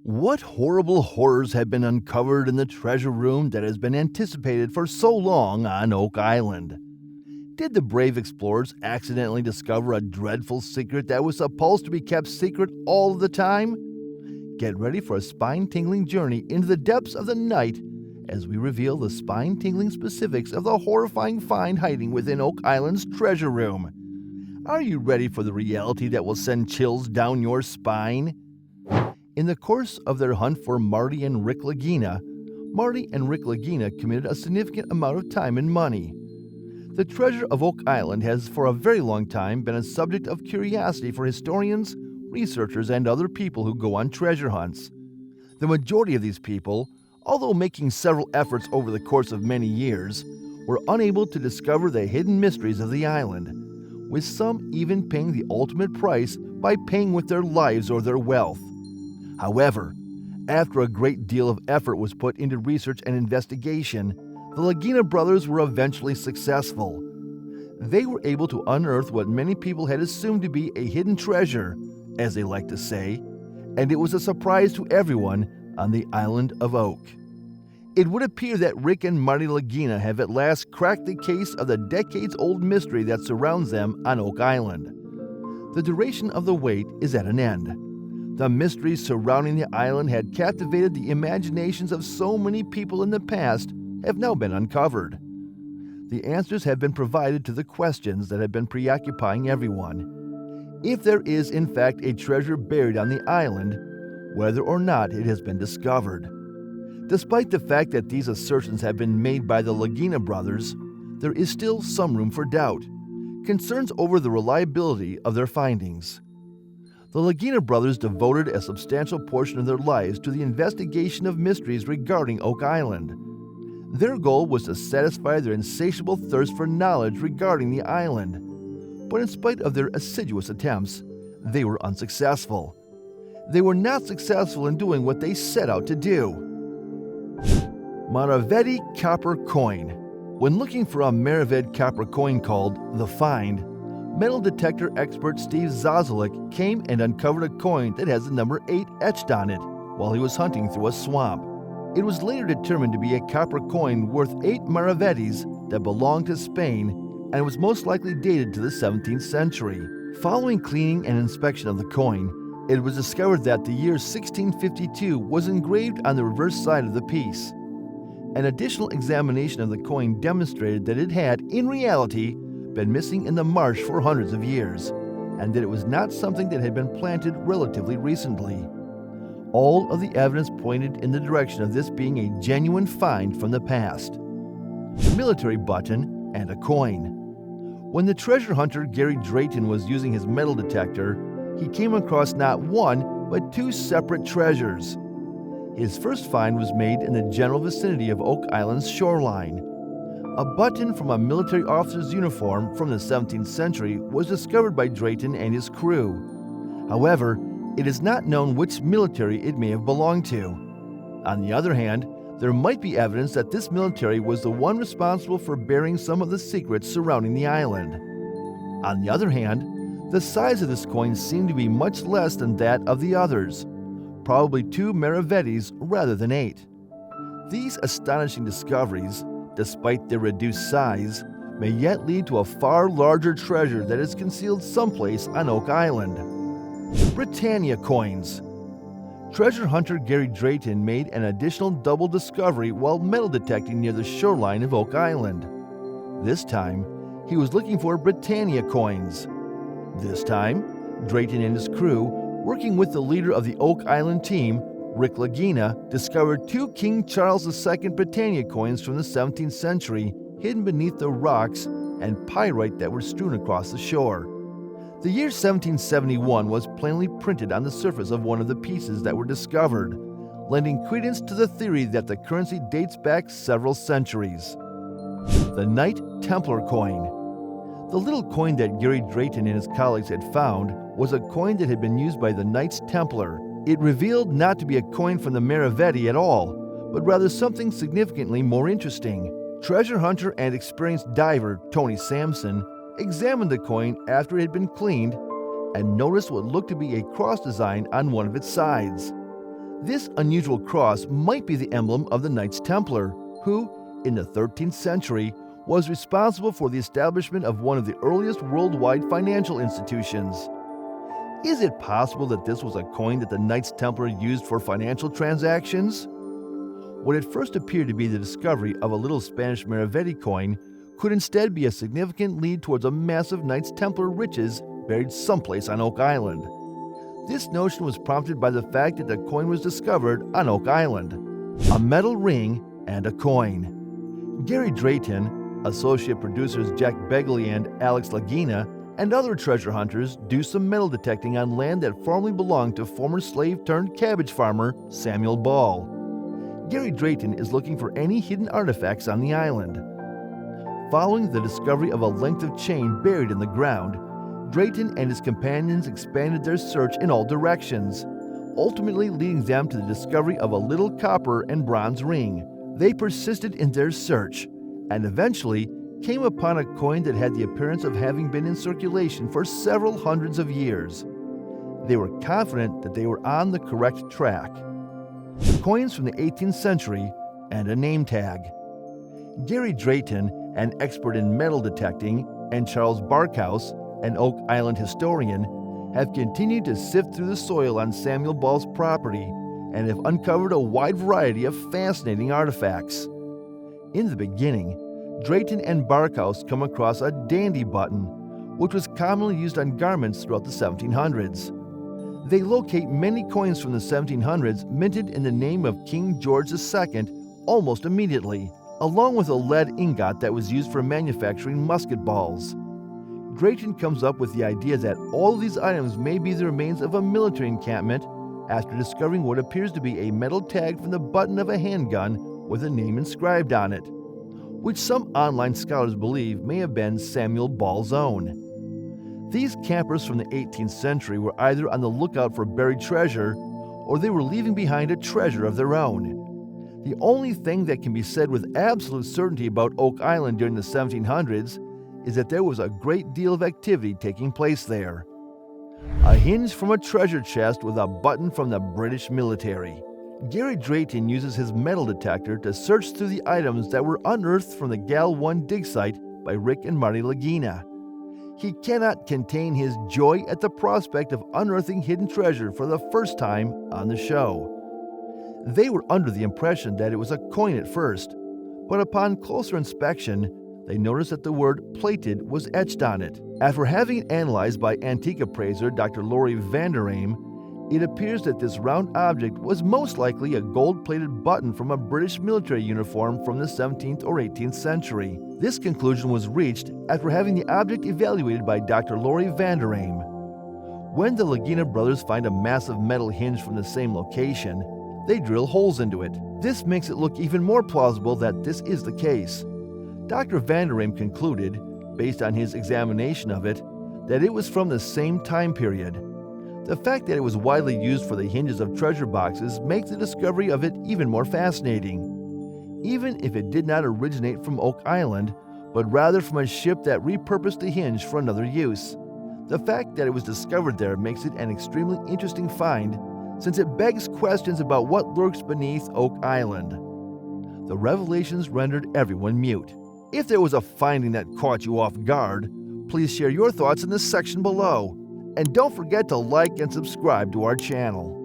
What horrible horrors have been uncovered in the treasure room that has been anticipated for so long on Oak Island? Did the brave explorers accidentally discover a dreadful secret that was supposed to be kept secret all the time? Get ready for a spine-tingling journey into the depths of the night as we reveal the spine-tingling specifics of the horrifying find hiding within Oak Island's treasure room. Are you ready for the reality that will send chills down your spine? In the course of their hunt for Marty and Rick Lagina, Marty and Rick Lagina committed a significant amount of time and money. The treasure of Oak Island has for a very long time been a subject of curiosity for historians, researchers, and other people who go on treasure hunts. The majority of these people, although making several efforts over the course of many years, were unable to discover the hidden mysteries of the island, with some even paying the ultimate price by paying with their lives or their wealth. However, after a great deal of effort was put into research and investigation, the Lagina brothers were eventually successful. They were able to unearth what many people had assumed to be a hidden treasure, as they like to say, and it was a surprise to everyone on the island of Oak. It would appear that Rick and Marty Lagina have at last cracked the case of the decades-old mystery that surrounds them on Oak Island. The duration of the wait is at an end. The mysteries surrounding the island had captivated the imaginations of so many people in the past have now been uncovered. The answers have been provided to the questions that have been preoccupying everyone. If there is in fact a treasure buried on the island, whether or not it has been discovered. Despite the fact that these assertions have been made by the Lagina brothers, there is still some room for doubt, concerns over the reliability of their findings. The Lagina brothers devoted a substantial portion of their lives to the investigation of mysteries regarding Oak Island. Their goal was to satisfy their insatiable thirst for knowledge regarding the island. But in spite of their assiduous attempts, they were unsuccessful. They were not successful in doing what they set out to do. Maravedì copper coin. When looking for a Maravedì copper coin called The Find, metal detector expert Steve Zozelik came and uncovered a coin that has the number 8 etched on it while he was hunting through a swamp. It was later determined to be a copper coin worth 8 maravedis that belonged to Spain and was most likely dated to the 17th century. Following cleaning and inspection of the coin, it was discovered that the year 1652 was engraved on the reverse side of the piece. An additional examination of the coin demonstrated that it had, in reality, been missing in the marsh for hundreds of years, and that it was not something that had been planted relatively recently. All of the evidence pointed in the direction of this being a genuine find from the past. Military button and a coin. When the treasure hunter Gary Drayton was using his metal detector, he came across not one, but 2 separate treasures. His first find was made in the general vicinity of Oak Island's shoreline. A button from a military officer's uniform from the 17th century was discovered by Drayton and his crew. However, it is not known which military it may have belonged to. On the other hand, there might be evidence that this military was the one responsible for burying some of the secrets surrounding the island. On the other hand, the size of this coin seemed to be much less than that of the others, probably 2 maravedis rather than 8. These astonishing discoveries, despite their reduced size, may yet lead to a far larger treasure that is concealed someplace on Oak Island. Britannia coins. Treasure hunter Gary Drayton made an additional double discovery while metal detecting near the shoreline of Oak Island. This time, he was looking for Britannia coins. This time, Drayton and his crew, working with the leader of the Oak Island team, Rick Lagina, discovered 2 King Charles II Britannia coins from the 17th century hidden beneath the rocks and pyrite that were strewn across the shore. The year 1771 was plainly printed on the surface of one of the pieces that were discovered, lending credence to the theory that the currency dates back several centuries. The Knight Templar coin. The little coin that Gary Drayton and his colleagues had found was a coin that had been used by the Knights Templar. It revealed not to be a coin from the Maravedì at all, but rather something significantly more interesting. Treasure hunter and experienced diver Tony Sampson examined the coin after it had been cleaned and noticed what looked to be a cross design on one of its sides. This unusual cross might be the emblem of the Knights Templar, who, in the 13th century, was responsible for the establishment of one of the earliest worldwide financial institutions. Is it possible that this was a coin that the Knights Templar used for financial transactions? What at first appeared to be the discovery of a little Spanish Maravedí coin could instead be a significant lead towards a massive Knights Templar riches buried someplace on Oak Island. This notion was prompted by the fact that the coin was discovered on Oak Island, a metal ring and a coin. Gary Drayton, associate producers Jack Begley and Alex Lagina, and other treasure hunters do some metal detecting on land that formerly belonged to former slave-turned-cabbage farmer Samuel Ball. Gary Drayton is looking for any hidden artifacts on the island. Following the discovery of a length of chain buried in the ground, Drayton and his companions expanded their search in all directions, ultimately leading them to the discovery of a little copper and bronze ring. They persisted in their search and eventually came upon a coin that had the appearance of having been in circulation for several hundreds of years. They were confident that they were on the correct track. Coins from the 18th century and a name tag. Gary Drayton, an expert in metal detecting, and Charles Barkhouse, an Oak Island historian, have continued to sift through the soil on Samuel Ball's property and have uncovered a wide variety of fascinating artifacts. In the beginning, Drayton and Barkhouse come across a dandy button, which was commonly used on garments throughout the 1700s. They locate many coins from the 1700s minted in the name of King George II almost immediately, along with a lead ingot that was used for manufacturing musket balls. Drayton comes up with the idea that all of these items may be the remains of a military encampment after discovering what appears to be a metal tag from the button of a handgun with a name inscribed on it, which some online scholars believe may have been Samuel Ball's own. These campers from the 18th century were either on the lookout for buried treasure or they were leaving behind a treasure of their own. The only thing that can be said with absolute certainty about Oak Island during the 1700s is that there was a great deal of activity taking place there. A hinge from a treasure chest with a button from the British military. Gary Drayton uses his metal detector to search through the items that were unearthed from the Gal 1 dig site by Rick and Marty Lagina. He cannot contain his joy at the prospect of unearthing hidden treasure for the first time on the show. They were under the impression that it was a coin at first, but upon closer inspection, they noticed that the word plated was etched on it. After having it analyzed by antique appraiser Dr. Laurie Vanderame, it appears that this round object was most likely a gold-plated button from a British military uniform from the 17th or 18th century. This conclusion was reached after having the object evaluated by Dr. Laurie Vanderame. When the Lagina brothers find a massive metal hinge from the same location, they drill holes into it. This makes it look even more plausible that this is the case. Dr. Vanderame concluded, based on his examination of it, that it was from the same time period. The fact that it was widely used for the hinges of treasure boxes makes the discovery of it even more fascinating. Even if it did not originate from Oak Island, but rather from a ship that repurposed the hinge for another use. The fact that it was discovered there makes it an extremely interesting find, since it begs questions about what lurks beneath Oak Island. The revelations rendered everyone mute. If there was a finding that caught you off guard, please share your thoughts in the section below. And don't forget to like and subscribe to our channel.